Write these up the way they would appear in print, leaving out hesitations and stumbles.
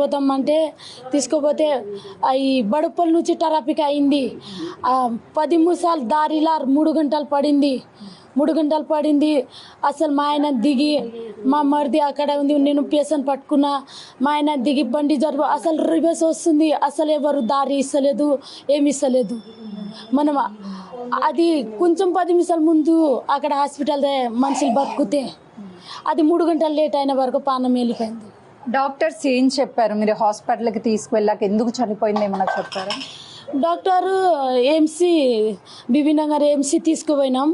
తీసుకుపోతామంటే తీసుకుపోతే ఈ బడుపల్ నుంచి ట్రాఫిక్ అయింది. 10 నిమిషాలు దారిలా 3 గంటలు పడింది. 3 గంటలు పడింది. అసలు మా ఆయన దిగి, మా మరిది అక్కడ ఉంది, నేను పేషెంట్ పట్టుకున్నా. మా ఆయన దిగి బండి జరుపు అసలు రివర్స్ వస్తుంది. అసలు ఎవరు దారి ఇస్తలేదు, ఏమి ఇస్తలేదు. మనం అది కొంచెం 10 నిమిషాల ముందు అక్కడ హాస్పిటల్ మనుషులు బతుకుతే అది 3 గంటలు లేట్ అయిన వరకు పానం వెళ్ళిపోయింది. డాక్టర్స్ ఏం చెప్పారు? మీరు హాస్పిటల్కి తీసుకువెళ్ళాక ఎందుకు చనిపోయింది ఏమన్నా చెప్పారా? డాక్టర్ ఎంసీ బీబీనగర్ ఎంసీ తీసుకుపోయినాం.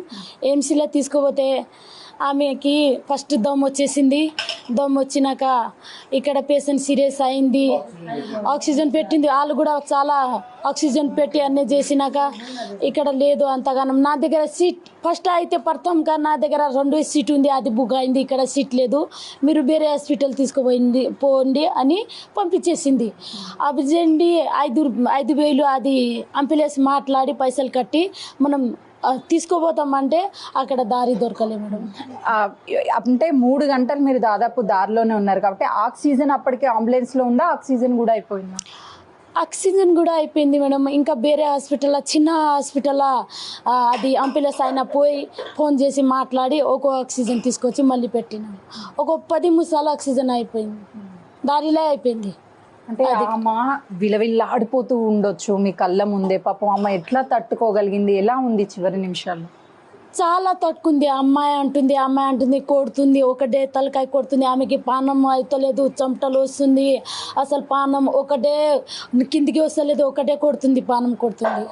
ఎంసీలో తీసుకుపోతే ఆమెకి ఫస్ట్ దమ్ వచ్చేసింది. దమ్ వచ్చినాక ఇక్కడ పేషెంట్ సీరియస్ అయింది. ఆక్సిజన్ పెట్టింది. వాళ్ళు కూడా చాలా ఆక్సిజన్ పెట్టి అన్నీ చేసినాక ఇక్కడ లేదు అంతగానం. నా దగ్గర సీట్ ఫస్ట్ అయితే పడతాం కానీ నా దగ్గర 2 సీట్ ఉంది, అది బుక్ అయింది. ఇక్కడ సీట్ లేదు, మీరు వేరే హాస్పిటల్ పోండి అని పంపించేసింది. అభిజండి 5,000 అది అంబులెన్స్ మాట్లాడి పైసలు కట్టి మనం తీసుకోపోతామంటే అక్కడ దారి దొరకలే మేడం. అంటే 3 గంటలు మీరు దాదాపు దారిలోనే ఉన్నారు కాబట్టి ఆక్సిజన్ అప్పటికే అంబులెన్స్లో ఉందా? ఆక్సిజన్ కూడా అయిపోయిందా? ఆక్సిజన్ కూడా అయిపోయింది మేడం. ఇంకా వేరే హాస్పిటల్, చిన్న హాస్పిటల్ అది అంబులెన్స్ అయినా పోయి ఫోన్ చేసి మాట్లాడి ఒక ఆక్సిజన్ తీసుకొచ్చి మళ్ళీ పెట్టినాం. ఒక 10 నిమిషాలు ఆక్సిజన్ అయిపోయింది, దారిలో అయిపోయింది. అంటే అమ్మ విలవిల్లాడిపోతూ ఉండొచ్చు మీ కళ్ళ ముందే. పాపం అమ్మ ఎట్లా తట్టుకోగలిగింది? ఎలా ఉంది చివరి నిమిషాలు? చాలా తట్టుకుంది. అమ్మాయి అంటుంది కొడుతుంది, ఒకటే తలకాయ కొడుతుంది. ఆమెకి పానం అవుతలేదు, చెమటలు వస్తుంది. అసలు పానం ఒకటే కిందికి వస్తలేదు, ఒకటే కొడుతుంది, పానం కొడుతుంది.